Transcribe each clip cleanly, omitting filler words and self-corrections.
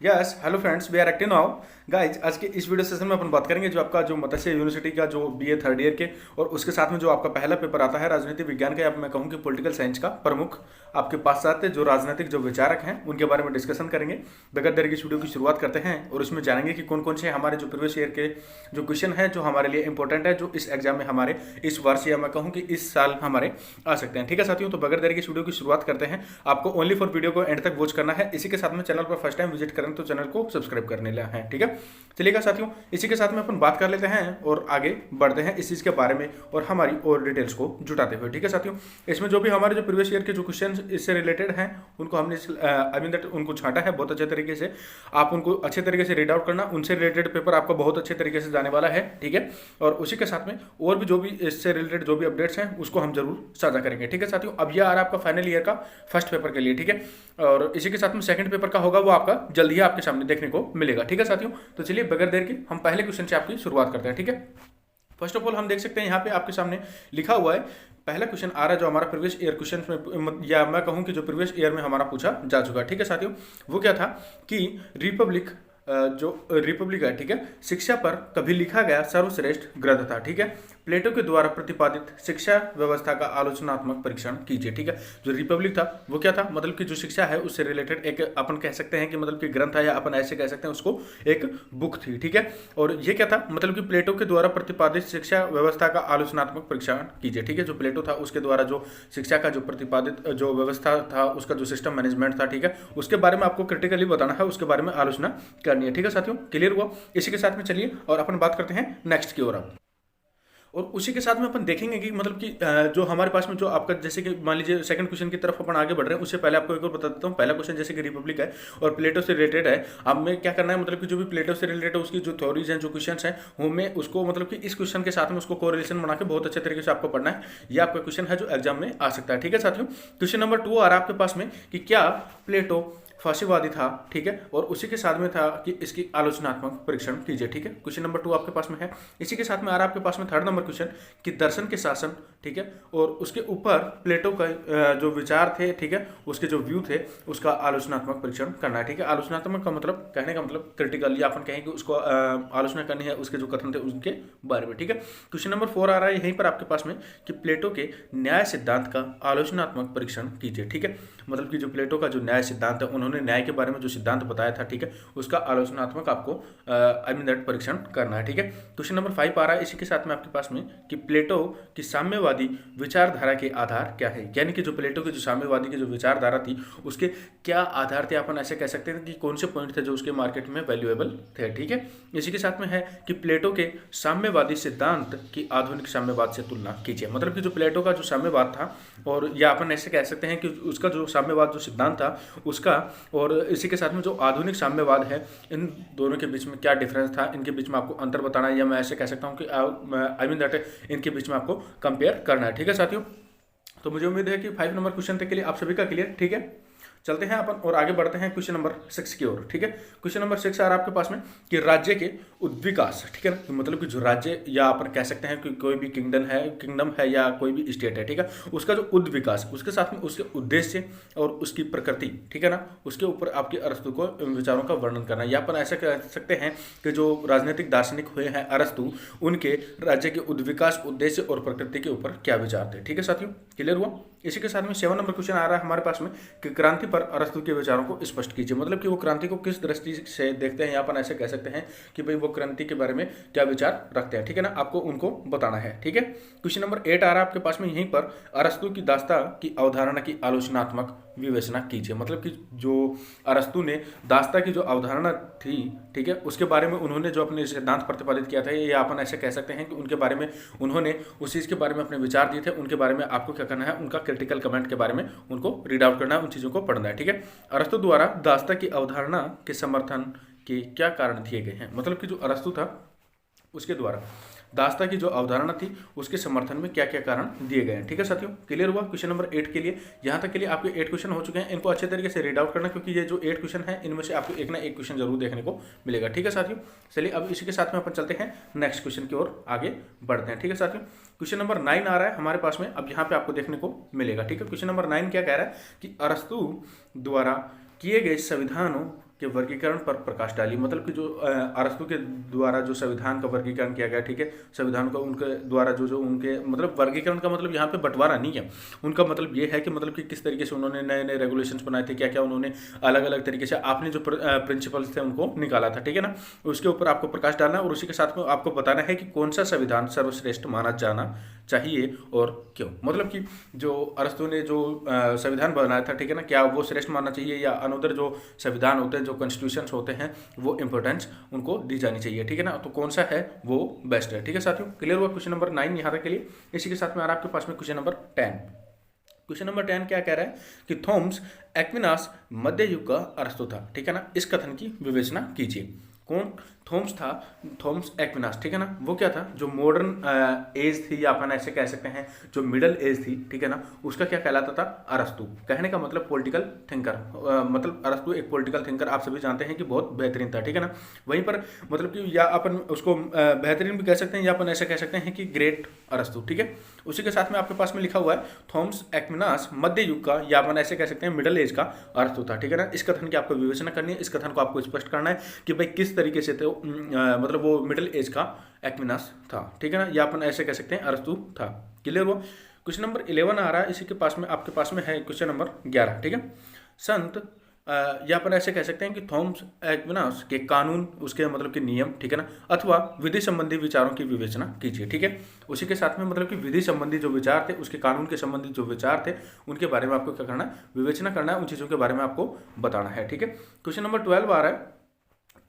Yes hello friends, we are active now. Guys, आज के इस वीडियो सेशन में अपन बात करेंगे जो आपका जो मत्स्य यूनिवर्सिटी का जो बीए थर्ड ईयर के और उसके साथ में जो आपका पहला पेपर आता है राजनीति विज्ञान का, या मैं कहूँ कि पॉलिटिकल साइंस का प्रमुख आपके पास आते जो राजनीतिक जो विचारक हैं उनके बारे में डिस्कशन करेंगे। बगैर देरी की इस वीडियो की शुरुआत करते हैं और उसमें जानेंगे कि कौन कौन से हमारे जो प्रीवियस ईयर के जो क्वेश्चन है जो हमारे लिए इंपॉर्टेंट है, जो इस एग्जाम में हमारे इस वर्ष या मैं कहूँ कि इस साल हमारे आ सकते हैं। ठीक है साथियों, तो बगैर देरी की इस वीडियो की शुरुआत करते हैं। आपको ओनली फॉर वीडियो को एंड तक वॉच करना है। इसी के साथ में चैनल पर फर्स्ट टाइम विजिट करें तो चैनल को सब्सक्राइब करने ला है। ठीक है, चलिएगा साथियों, इसी के साथ में अपन बात कर लेते हैं और आगे बढ़ते हैं इस चीज के बारे में और हमारी और डिटेल्स को जुटाते हुए। ठीक है साथियों, इसमें जो भी हमारे जो प्रीवियस ईयर के जो क्वेश्चन इससे रिलेटेड हैं उनको हमने आई मीन दैट उनको छांटा है बहुत अच्छे तरीके से। आप उनको अच्छे तरीके से रीड आउट करना, उनसे रिलेटेड पेपर आपका बहुत अच्छे तरीके से जाने वाला है। ठीक है, और उसी के साथ में और भी जो भी इससे रिलेटेड जो भी अपडेट्स हैं उसको हम जरूर साझा करेंगे। ठीक है साथियों, अब यह आ रहा है आपका फाइनल ईयर का फर्स्ट पेपर के लिए। ठीक है, और इसी के साथ में सेकंड पेपर का होगा, वो आपका जल्दी ही आपके सामने देखने को मिलेगा। ठीक है साथियों, तो चलिए बगैर देर के हम पहले क्वेश्चन से आपकी शुरुआत करते हैं। ठीक है, फर्स्ट ऑफ ऑल हम देख सकते हैं यहाँ पे आपके सामने लिखा हुआ है। पहला क्वेश्चन आ रहा है जो हमारा प्रीवियस ईयर क्वेश्चन में, या मैं कहूँ कि जो प्रीवियस ईयर में हमारा पूछा जा चुका है। ठीक है साथियों, वो क्या था कि रिपब्लिक जो रिपब्लिक है, ठीक है, शिक्षा पर कभी लिखा गया सर्वश्रेष्ठ ग्रंथ था। ठीक है, प्लेटो के द्वारा प्रतिपादित शिक्षा व्यवस्था का आलोचनात्मक परीक्षण कीजिए। ठीक है, जो रिपब्लिक था वो क्या था, मतलब कि जो शिक्षा है उससे रिलेटेड एक अपन कह सकते हैं कि मतलब कि ग्रंथ है, या अपन ऐसे कह सकते हैं उसको एक बुक थी। ठीक है, और ये क्या था, मतलब कि प्लेटो के द्वारा प्रतिपादित शिक्षा व्यवस्था का आलोचनात्मक परीक्षण कीजिए। ठीक है, जो प्लेटो था उसके द्वारा जो शिक्षा का जो प्रतिपादित जो व्यवस्था था, उसका जो सिस्टम मैनेजमेंट था, ठीक है, उसके बारे में आपको क्रिटिकली बताना है, उसके बारे में आलोचना करनी है। ठीक है साथियों, क्लियर हुआ। इसी के साथ में चलिए और अपन बात करते हैं नेक्स्ट की ओर अब। और उसी के साथ में अपन देखेंगे कि मतलब कि जो हमारे पास में जो आपका जैसे कि मान लीजिए सेकंड क्वेश्चन की तरफ अपन आगे बढ़ रहे हैं, उससे पहले आपको एक और बता देता हूँ। पहला क्वेश्चन जैसे कि रिपब्लिक है और प्लेटो से रिलेटेड है। अब में क्या करना है, मतलब कि जो भी प्लेटो से रिलेटेड है उसकी जो थ्योरीज हैं, जो क्वेश्चन हैं, वो में उसको मतलब कि इस क्वेश्चन के साथ में उसको कोरिलेशन बना के बहुत अच्छे तरीके से आपको पढ़ना है। ये आपका क्वेश्चन है जो एग्जाम में आ सकता है। ठीक है साथियों, क्वेश्चन नंबर 2 आ रहा है आपके पास में कि क्या प्लेटो फांसीवादी था। ठीक है, और उसी के साथ में था कि इसकी आलोचनात्मक परीक्षण कीजिए। ठीक है, क्वेश्चन नंबर 2 आपके पास में है। इसी के साथ में आ रहा है आपके पास में थर्ड नंबर क्वेश्चन कि दर्शन के शासन, ठीक है, और उसके ऊपर प्लेटो का जो विचार थे, ठीक है, उसके जो व्यू थे, उसका आलोचनात्मक परीक्षण करना है। ठीक है, आलोचनात्मक का मतलब कहने का मतलब क्रिटिकल, या अपन कहें कि उसको आलोचना करनी है उसके जो कथन थे उनके बारे में। ठीक है, क्वेश्चन नंबर 4 आ रहा है यहीं पर आपके पास में कि प्लेटो के न्याय सिद्धांत का आलोचनात्मक परीक्षण कीजिए। ठीक है, मतलब कि जो प्लेटो का जो न्याय सिद्धांत है, उन्होंने न्याय के बारे में जो सिद्धांत बताया था, ठीक है, उसका आलोचनात्मक आपको आई मीन दैट परीक्षण करना है। ठीक है, क्वेश्चन नंबर 5 आ रहा है इसी के साथ में आपके पास में कि प्लेटो की साम्यवादी विचारधारा के आधार क्या है, यानी कि जो प्लेटो की जो साम्यवादी की जो विचारधारा थी उसके क्या आधार थे, अपन ऐसे कह सकते हैं कि कौन से पॉइंट थे जो उसके मार्केट में वैल्यूएबल थे। ठीक है, इसी के साथ में है कि प्लेटो के साम्यवादी सिद्धांत की आधुनिक साम्यवाद से तुलना कीजिए। मतलब कि जो प्लेटो का जो साम्यवाद था, और या अपन ऐसे कह सकते हैं कि उसका जो साम्यवाद जो सिद्धांत था उसका, और इसी के साथ में जो आधुनिक साम्यवाद है, इन दोनों के बीच में क्या डिफरेंस था, इनके बीच में आपको अंतर बताना है, या मैं ऐसे कह सकता हूँ कि आई मीन दैट इनके बीच में आपको कंपेयर करना है। ठीक है साथियों, तो मुझे उम्मीद है कि 5 नंबर क्वेश्चन तक के लिए आप सभी का क्लियर। ठीक है, चलते हैं अपन और आगे बढ़ते हैं क्वेश्चन नंबर 6 की ओर। ठीक है, क्वेश्चन नंबर 6 आ रहा है आपके पास में कि राज्य के उद्विकास, ठीक है ना, मतलब कि जो राज्य या अपन कह सकते हैं कि कोई भी किंगडम है या कोई भी स्टेट है, ठीक है, उसका जो उद्विकास, उसके साथ में उसके उद्देश्य और उसकी प्रकृति, ठीक है ना, उसके ऊपर आपके अरस्तु को विचारों का वर्णन करना है। या अपन ऐसा कह सकते हैं कि जो राजनीतिक दार्शनिक हुए हैं अरस्तु, उनके राज्य के उद्विकास, उद्देश्य और प्रकृति के ऊपर क्या विचार थे। ठीक है साथियों, क्लियर हुआ। इसी के साथ में 7 नंबर क्वेश्चन आ रहा है हमारे पास में कि क्रांति पर अरस्तु के विचारों को स्पष्ट कीजिए। मतलब कि वो क्रांति को किस दृष्टि से देखते हैं, या अपन ऐसे कह सकते हैं कि भाई वो क्रांति के बारे में क्या विचार रखते हैं। ठीक है ना, आपको उनको बताना है। ठीक है, क्वेश्चन नंबर 8 आ रहा है आपके पास में यहीं पर अरस्तु की दास्ता की अवधारणा की आलोचनात्मक विवेचना कीजिए। मतलब कि जो अरस्तु ने दास्ता की जो अवधारणा थी, ठीक है, उसके बारे में उन्होंने जो अपने सिद्धांत प्रतिपादित किया था, या अपन ऐसे कह सकते हैं कि उनके बारे में उन्होंने उस चीज़ के बारे में अपने विचार दिए थे, उनके बारे में आपको क्या करना है, उनका क्रिटिकल कमेंट के बारे में उनको रीड आउट करना है, उन चीज़ों को पढ़ना है। ठीक है, अरस्तु द्वारा दास्ता की अवधारणा के समर्थन के क्या कारण दिए गए हैं। मतलब कि जो अरस्तु था उसके द्वारा दास्ता की जो अवधारणा थी उसके समर्थन में क्या क्या कारण दिए गए हैं। ठीक है साथियों, क्लियर हुआ। क्वेश्चन नंबर 8 के लिए यहाँ तक के लिए आपके 8 क्वेश्चन हो चुके हैं। इनको अच्छे तरीके से रीड आउट करना, क्योंकि ये जो 8 क्वेश्चन है इनमें से आपको एक ना एक क्वेश्चन जरूर देखने को मिलेगा। ठीक है साथियों, चलिए अब इसी के साथ में अपन चलते हैं नेक्स्ट क्वेश्चन की ओर आगे बढ़ते हैं। ठीक है साथियों, क्वेश्चन नंबर 9 आ रहा है हमारे पास में, अब यहाँ पे आपको देखने को मिलेगा। ठीक है, क्वेश्चन नंबर 9 क्या कह रहा है कि अरस्तु द्वारा किए गए संविधानों के वर्गीकरण पर प्रकाश डाली। मतलब कि जो अरस्तु के द्वारा जो संविधान का वर्गीकरण किया गया, ठीक है, संविधान का उनके द्वारा जो जो उनके मतलब वर्गीकरण का मतलब यहाँ पे बंटवारा नहीं है, उनका मतलब ये है कि मतलब कि किस तरीके से उन्होंने नए नए रेगुलेशंस बनाए थे, क्या क्या उन्होंने अलग अलग तरीके से आपने जो प्रिंसिपल्स थे उनको निकाला था, ठीक है ना, उसके ऊपर आपको प्रकाश डालना है और उसी के साथ में आपको बताना है कि कौन सा संविधान सर्वश्रेष्ठ माना जाना चाहिए और क्यों। मतलब कि जो अरस्तु ने जो संविधान बनाया था, ठीक है ना, क्या वो श्रेष्ठ मानना चाहिए या अनूदर जो संविधान होते हैं, जो कॉन्स्टिट्यूशंस होते हैं, वो इंपॉर्टेंस उनको दी जानी चाहिए, ठीक है ना, तो कौन सा है वो बेस्ट है। ठीक है साथियों, क्लियर हुआ क्वेश्चन नंबर 9 यहाँ तक के लिए। इसी के साथ में आ रहा है आपके पास में क्वेश्चन नंबर 10। क्वेश्चन नंबर 10 क्या कह रहा है कि थॉमस एक्विनास मध्य युग का अरस्तु था, ठीक है ना, इस कथन की विवेचना कीजिए। कौन थॉमस था? थॉमस एक्विनास, ठीक है ना, वो क्या था? जो मॉडर्न एज थी या अपन ऐसे कह सकते हैं जो मिडल एज थी, ठीक है ना, उसका क्या कहलाता था? अरस्तु। कहने का मतलब पॉलिटिकल थिंकर, मतलब अरस्तु एक पॉलिटिकल थिंकर आप सभी जानते हैं कि बहुत बेहतरीन था, ठीक है ना। वहीं पर मतलब कि या अपन उसको बेहतरीन भी कह सकते हैं या अपन ऐसा कह सकते हैं कि ग्रेट अरस्तु, ठीक है। उसी के साथ में आपके पास में लिखा हुआ है थॉमस एक्विनास मध्य युग का या अपन ऐसे कह सकते हैं मिडल एज का अरस्तु था, ठीक है ना। इस कथन की आपको विवेचना करनी है, इस कथन को आपको स्पष्ट करना है कि भाई किस तरीके से थे, मतलब वो मिडिल एज का एक्विनास था, ठीक है ना, या अपन ऐसे कह सकते हैं अरस्तु था। क्लियर हुआ? क्वेश्चन नंबर 11 आ रहा है, इसी के पास में आपके पास में है क्वेश्चन नंबर 11, ठीक है। संत या अपन ऐसे कह सकते हैं कि थॉमस एक्विनास के कानून, उसके मतलब कि नियम, ठीक है ना, अथवा विधि संबंधी विचारों की विवेचना कीजिए, ठीक है। उसी के साथ में मतलब कि विधि संबंधी जो विचार थे, उसके कानून के संबंधी जो विचार थे, उनके बारे में आपको क्या करना है? विवेचना करना है, उन चीज़ों के बारे में आपको बताना है, ठीक है। क्वेश्चन नंबर 12 आ रहा है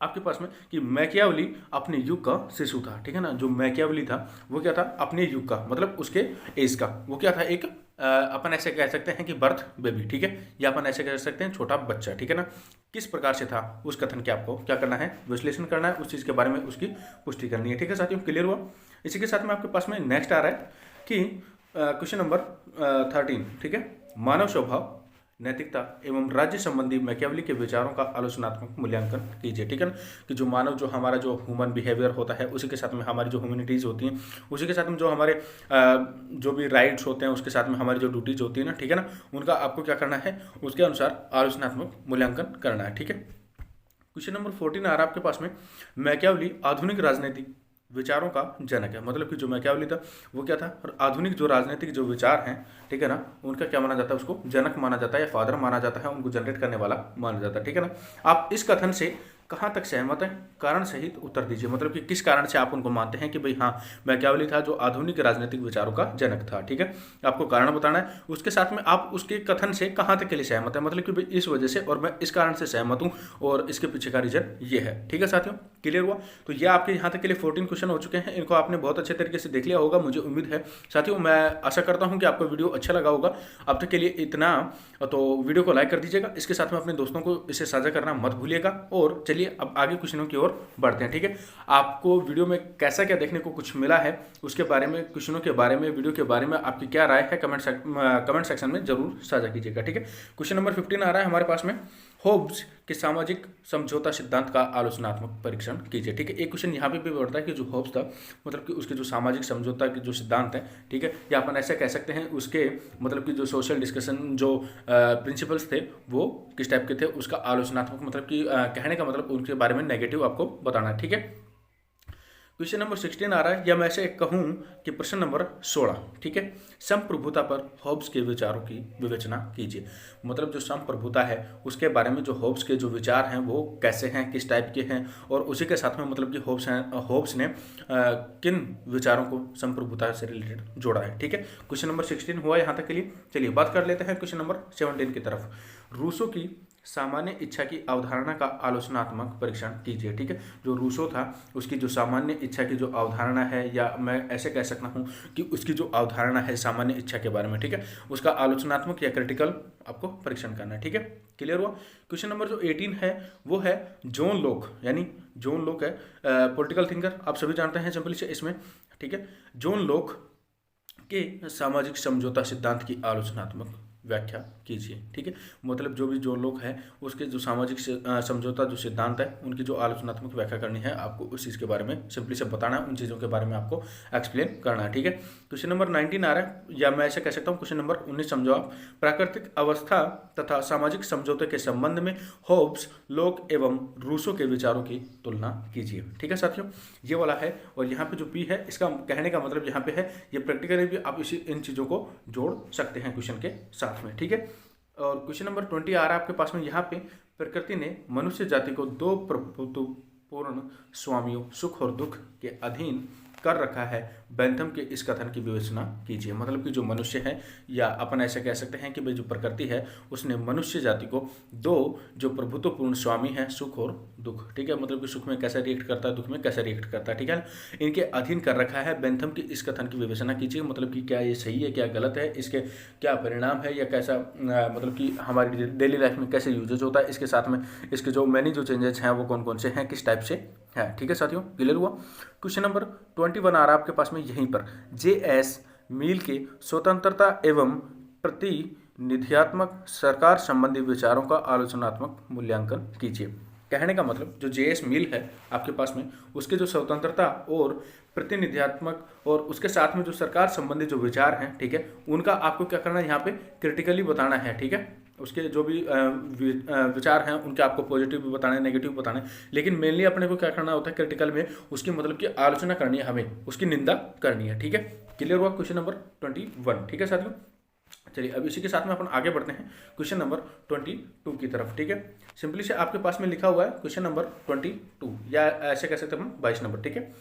आपके पास में कि मैकियावली अपने युग का शिशु था, ठीक है ना। जो मैकियावली था वो क्या था? अपने युग का, मतलब उसके एज का, वो क्या था? एक अपन ऐसे कह सकते हैं कि बर्थ बेबी, ठीक है, या अपन ऐसे कह सकते हैं छोटा बच्चा, ठीक है ना। किस प्रकार से था उस कथन के आपको क्या करना है? विश्लेषण करना है, उस चीज़ के बारे में उसकी पुष्टि करनी है, ठीक है साथियों। क्लियर हुआ? इसी के साथ में आपके पास में नेक्स्ट आ रहा है कि क्वेश्चन नंबर 13, ठीक है, मानव स्वभाव, नैतिकता एवं राज्य संबंधी मैकियावली के विचारों का आलोचनात्मक मूल्यांकन कीजिए, ठीक है ना। कि जो मानव, जो हमारा जो ह्यूमन बिहेवियर होता है, उसी के साथ में हमारी जो ह्यूमैनिटीज़ होती हैं, उसी के साथ में जो हमारे जो भी राइट्स होते हैं, उसके साथ में हमारी जो ड्यूटीज होती है ना, ठीक है ना, उनका आपको क्या करना है? उसके अनुसार आलोचनात्मक मूल्यांकन करना है, ठीक है। क्वेश्चन नंबर 14 आ रहा है आपके पास में, मैकियावली आधुनिक राजनीतिक विचारों का जनक है। मतलब कि जो मैकियावली था वो क्या था? और आधुनिक जो राजनीतिक जो विचार हैं, ठीक है ना, उनका क्या माना जाता है? उसको जनक माना जाता है या फादर माना जाता है, उनको जनरेट करने वाला माना जाता है, ठीक है ना। आप इस कथन से कहाँ तक सहमत हैं? कारण सहित उत्तर दीजिए। मतलब कि किस कारण से आप उनको मानते हैं कि भाई हाँ, मैकियावली था जो आधुनिक राजनीतिक विचारों का जनक था, ठीक है। आपको कारण बताना है, उसके साथ में आप उसके कथन से कहाँ तक के लिए सहमत है, मतलब कि भाई इस वजह से और मैं इस कारण से सहमत हूँ और इसके पीछे का रीजन ये है, ठीक है साथियों। क्लियर हुआ? तो ये आपके यहाँ तक के लिए 14 क्वेश्चन हो चुके हैं, इनको आपने बहुत अच्छे तरीके से देख लिया होगा, मुझे उम्मीद है साथियों। मैं आशा करता हूँ कि आपको वीडियो अच्छा लगा होगा। अब तक के लिए इतना, तो वीडियो को लाइक कर दीजिएगा, इसके साथ में अपने दोस्तों को इसे साझा करना मत भूलिएगा। और चलिए अब आगे क्वेश्चनों की ओर बढ़ते हैं, ठीक है। आपको वीडियो में कैसा क्या देखने को कुछ मिला है, उसके बारे में, क्वेश्चनों के बारे में, वीडियो के बारे में आपकी क्या राय है, कमेंट सेक्शन में जरूर साझा कीजिएगा, ठीक है। क्वेश्चन नंबर 15 आ रहा है हमारे पास में, होब्स के सामाजिक समझौता सिद्धांत का आलोचनात्मक परीक्षण कीजिए, ठीक है। एक क्वेश्चन यहाँ पे भी बढ़ता है कि जो होब्स था, मतलब कि उसके जो सामाजिक समझौता के जो सिद्धांत हैं, ठीक है, या अपन ऐसे कह सकते हैं उसके मतलब कि जो सोशल डिस्कशन जो प्रिंसिपल्स थे वो किस टाइप के थे, उसका आलोचनात्मक, मतलब कि कहने का मतलब उनके बारे में नेगेटिव आपको बताना है, ठीक है। क्वेश्चन नंबर 16 आ रहा है, या मैं ऐसे कहूँ कि प्रश्न नंबर 16, ठीक है, संप्रभुता पर होब्स के विचारों की विवेचना कीजिए। मतलब जो संप्रभुता है उसके बारे में जो होब्स के जो विचार हैं वो कैसे हैं, किस टाइप के हैं, और उसी के साथ में मतलब कि होब्स ने किन विचारों को संप्रभुता से रिलेटेड जोड़ा है, ठीक है। क्वेश्चन नंबर 16 हुआ यहाँ तक के लिए। चलिए बात कर लेते हैं क्वेश्चन नंबर 17 की तरफ। रूसो की सामान्य इच्छा की अवधारणा का आलोचनात्मक परीक्षण कीजिए, ठीक है। जो रूसो था उसकी जो सामान्य इच्छा की जो अवधारणा है, या मैं ऐसे कह सकता हूँ कि उसकी जो अवधारणा है सामान्य इच्छा के बारे में, ठीक है, उसका आलोचनात्मक या क्रिटिकल आपको परीक्षण करना है, ठीक है। क्लियर हुआ? क्वेश्चन नंबर जो 18 है वो है जॉन लॉक, यानी जॉन लॉक है पॉलिटिकल थिंकर, आप सभी जानते हैं सिंपली से इसमें, ठीक है। जॉन लॉक के सामाजिक समझौता सिद्धांत की आलोचनात्मक व्याख्या कीजिए। ठीक है, मतलब जो लोग हैं उसके जो सामाजिक समझौता जो सिद्धांत है उनकी जो आलोचनात्मक व्याख्या करनी है, आपको उस चीज़ के बारे में सिंपली से बताना है, उन चीज़ों के बारे में आपको एक्सप्लेन करना है। ठीक है, क्वेश्चन नंबर 19 आ रहा है, या मैं ऐसे कह सकता हूँ क्वेश्चन नंबर 19 समझो आप। प्राकृतिक अवस्था तथा सामाजिक समझौते के संबंध में होब्स, लोक एवं रूसो के विचारों की तुलना कीजिए। ठीक है साथियों, ये वाला है। और यहाँ पे जो पी है इसका कहने का मतलब यहाँ पे है, ये प्रैक्टिकली भी आप इन चीज़ों को जोड़ सकते हैं क्वेश्चन के साथ में। ठीक है, और क्वेश्चन नंबर 20 आ रहा है आपके पास में। यहाँ पे प्रकृति ने मनुष्य जाति को दो प्रभुत्वपूर्ण स्वामियों सुख और दुख के अधीन कर रखा है। बेंथम के इस कथन की विवेचना कीजिए। मतलब कि जो मनुष्य है, या अपन ऐसे कह सकते हैं कि भाई जो प्रकृति है उसने मनुष्य जाति को दो जो प्रभुत्वपूर्ण स्वामी हैं, सुख और दुख, ठीक है, मतलब कि सुख में कैसे रिएक्ट करता है, दुख में कैसे रिएक्ट करता है, ठीक है, इनके अधीन कर रखा है। बेंथम की इस कथन की विवेचना कीजिए, मतलब कि क्या ये सही है, क्या गलत है, इसके क्या परिणाम है, या कैसा मतलब कि हमारी डेली लाइफ में कैसे यूजेज होता है, इसके साथ में इसके जो मैनी जो चेंजेस हैं वो कौन कौन से हैं, किस टाइप से है। ठीक है साथियों, क्लियर हुआ। क्वेश्चन नंबर 21 आ रहा है आपके पास में यहीं पर। J.S. मिल के स्वतंत्रता एवं प्रतिनिधित्वात्मक सरकार संबंधी विचारों का आलोचनात्मक मूल्यांकन कीजिए। कहने का मतलब जो J.S. मिल है आपके पास में, उसके जो स्वतंत्रता और प्रतिनिधित्वात्मक और उसके साथ में जो सरकार संबंधी जो विचार हैं, ठीक है, उनका आपको क्या करना है, यहाँ पे क्रिटिकली बताना है। ठीक है, उसके जो भी विचार हैं उनके आपको पॉजिटिव भी बताने, नेगेटिव बताने, लेकिन मेनली अपने को क्या करना होता है क्रिटिकल में, उसकी मतलब कि आलोचना करनी है, हमें उसकी निंदा करनी है। ठीक है, क्लियर हुआ क्वेश्चन नंबर 21। ठीक है साथियों, चलिए अब इसी के साथ में अपन आगे बढ़ते हैं क्वेश्चन नंबर 22 की तरफ। ठीक है, सिंपली से आपके पास में लिखा हुआ है क्वेश्चन नंबर 22, या ऐसे कह सकते हैं 22 नंबर। ठीक है,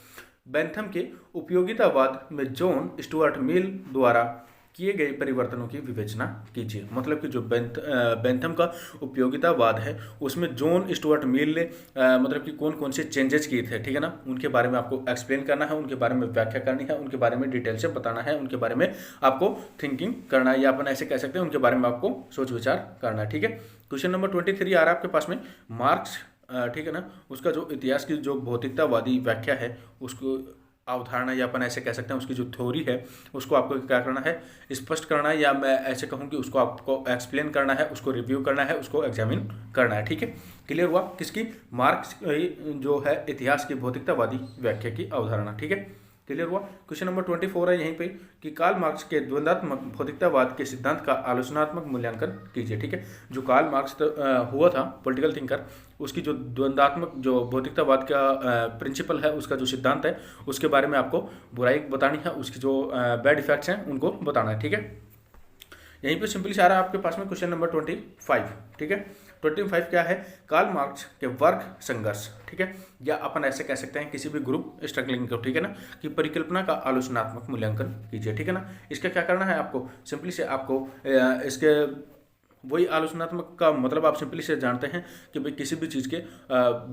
बेंथम के उपयोगितावाद में जॉन स्टुअर्ट मिल द्वारा किए गए परिवर्तनों की विवेचना कीजिए। मतलब कि जो बेंथम का उपयोगितावाद है उसमें जॉन स्टुअर्ट मिल ने मतलब कि कौन कौन से चेंजेस किए थे, ठीक है ना, उनके बारे में आपको एक्सप्लेन करना है, उनके बारे में व्याख्या करनी है, उनके बारे में डिटेल से बताना है, उनके बारे में आपको थिंकिंग करना है, या अपन ऐसे कह सकते हैं उनके बारे में आपको सोच विचार करना है। ठीक है, क्वेश्चन नंबर 23 आ रहा है आपके पास में। मार्क्स, ठीक है ना, उसका जो इतिहास की जो भौतिकतावादी व्याख्या है, उसको अवधारणा, या अपन ऐसे कह सकते हैं उसकी जो थ्योरी है, उसको आपको क्या करना है, स्पष्ट करना है, या मैं ऐसे कहूँ कि उसको आपको एक्सप्लेन करना है, उसको रिव्यू करना है, उसको एग्जामिन करना है। ठीक है, क्लियर हुआ किसकी, मार्क्स जो है इतिहास की भौतिकतावादी व्याख्या की अवधारणा। ठीक है, क्लियर हुआ। क्वेश्चन नंबर 24 है यहीं पे कि कार्ल मार्क्स के द्वंद्वात्मक भौतिकतावाद के सिद्धांत का आलोचनात्मक मूल्यांकन कीजिए। ठीक है, जो कार्ल मार्क्स हुआ था पॉलिटिकल थिंकर, उसकी जो द्वंद्वात्मक जो भौतिकतावाद का प्रिंसिपल है, उसका जो सिद्धांत है, उसके बारे में आपको बुराई बतानी है, उसकी जो बैड इफेक्ट्स हैं उनको बताना है। ठीक है, यहीं पे सिंपली से आ रहा है आपके पास में क्वेश्चन नंबर 25। ठीक है, 25 क्या है, कार्ल मार्क्स के वर्ग संघर्ष, ठीक है, या अपन ऐसे कह सकते हैं किसी भी ग्रुप स्ट्रगलिंग को, ठीक है ना, कि परिकल्पना का आलोचनात्मक मूल्यांकन कीजिए। ठीक है ना, इसका क्या करना है आपको, सिंपली से आपको इसके वही आलोचनात्मक का मतलब आप सिंपली से जानते हैं कि भाई किसी भी चीज़ के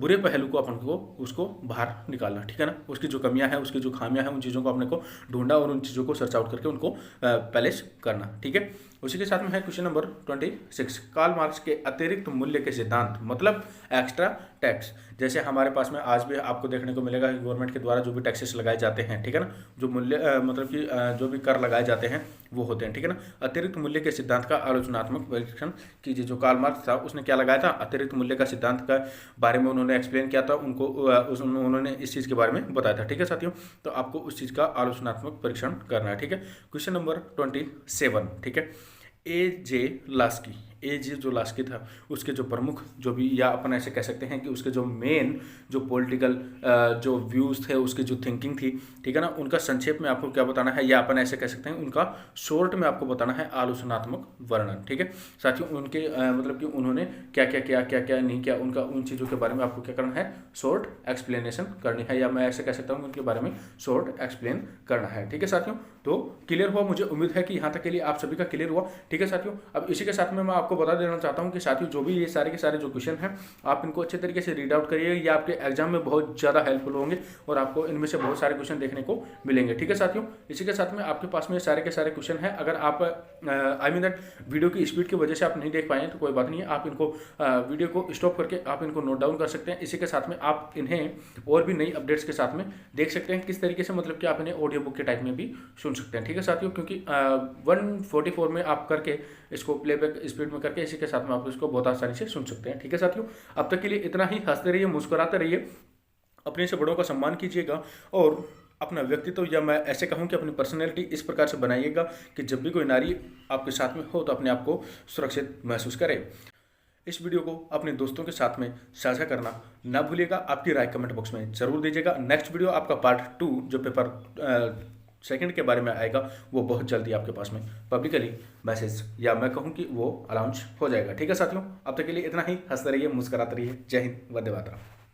बुरे पहलू को अपन को उसको बाहर निकालना, ठीक है ना, उसकी जो कमियां हैं, उसकी जो खामियां हैं, उन चीज़ों को अपने को ढूंढना और उन चीज़ों को सर्च आउट करके उनको पैलेस करना। ठीक है, उसी के साथ में है क्वेश्चन नंबर 26, कार्ल मार्क्स के अतिरिक्त मूल्य के सिद्धांत, मतलब एक्स्ट्रा टैक्स। जैसे हमारे पास में आज भी आपको देखने को मिलेगा कि गवर्नमेंट के द्वारा जो भी टैक्सेस लगाए जाते हैं, ठीक है ना, जो मूल्य मतलब कि जो भी कर लगाए जाते हैं वो होते हैं, ठीक है ना। अतिरिक्त मूल्य के सिद्धांत का आलोचनात्मक परीक्षण कीजिए। जो कार्ल मार्क्स था उसने क्या लगाया था, अतिरिक्त मूल्य का सिद्धांत का बारे में उन्होंने एक्सप्लेन किया था, उनको उन्होंने इस चीज़ के बारे में बताया था। ठीक है साथियों, तो आपको उस चीज़ का आलोचनात्मक परीक्षण करना है। ठीक है, क्वेश्चन नंबर 27, ठीक है, ए जे जो लास्की था उसके जो प्रमुख जो भी, या अपन ऐसे कह सकते हैं कि उसके जो मेन जो पॉलिटिकल जो व्यूज़ थे, उसकी जो थिंकिंग थी, ठीक है ना, उनका संक्षेप में आपको क्या बताना है, या अपन ऐसे कह सकते हैं उनका शॉर्ट में आपको बताना है आलोचनात्मक वर्णन। ठीक है साथियों, उनके मतलब कि उन्होंने क्या क्या किया, क्या क्या नहीं किया, उनका उन चीज़ों के बारे में आपको क्या करना है, शॉर्ट एक्सप्लेनेशन करनी है, या मैं ऐसे कह सकता हूँ उनके बारे में शॉर्ट एक्सप्लेन करना है। ठीक है साथियों, तो क्लियर हुआ, मुझे उम्मीद है कि यहाँ तक के लिए आप सभी का क्लियर हुआ। ठीक है साथियों, अब इसी के साथ में मैं आपको आपको बता देना चाहता हूँ कि साथियों जो भी ये सारे के सारे जो क्वेश्चन हैं आप इनको अच्छे तरीके से रीड आउट करिए, ये आपके एग्जाम में बहुत ज़्यादा हेल्पफुल होंगे और आपको इनमें से बहुत सारे क्वेश्चन देखने को मिलेंगे। ठीक है साथियों, इसी के साथ में आपके पास में सारे के सारे क्वेश्चन हैं। अगर आप आई मीन दैट वीडियो की स्पीड की वजह से आप नहीं देख पाए तो कोई बात नहीं है, आप इनको वीडियो को स्टॉप करके आप इनको नोट डाउन कर सकते हैं। इसी के साथ में आप इन्हें और भी नई अपडेट्स के साथ में देख सकते हैं किस तरीके से, मतलब कि आप इन्हें ऑडियो बुक के टाइप में भी सुन सकते हैं। ठीक है साथियों, क्योंकि 144 में आप करके इसको प्लेबैक स्पीड में करके इसी के साथ में आप इसको बहुत आसानी से सुन सकते हैं। ठीक है साथियों, अब तक के लिए इतना ही। हंसते रहिए, मुस्कुराते रहिए, अपने से बड़ों का सम्मान कीजिएगा और अपना व्यक्तित्व या मैं ऐसे कहूँ कि अपनी पर्सनैलिटी इस प्रकार से बनाइएगा कि जब भी कोई नारी आपके साथ में हो तो अपने आप को सुरक्षित महसूस करे। इस वीडियो को अपने दोस्तों के साथ में साझा करना ना भूलिएगा। आपकी राय कमेंट बॉक्स में जरूर दीजिएगा। नेक्स्ट वीडियो आपका पार्ट 2 जो पेपर सेकंड के बारे में आएगा वो बहुत जल्दी आपके पास में पब्लिकली मैसेज या मैं कहूँ कि वो अनाउंस हो जाएगा। ठीक है साथियों, अब तक के लिए इतना ही। हंसते रहिए, मुस्कुराते रहिए। जय हिंद, वंदे मातरम।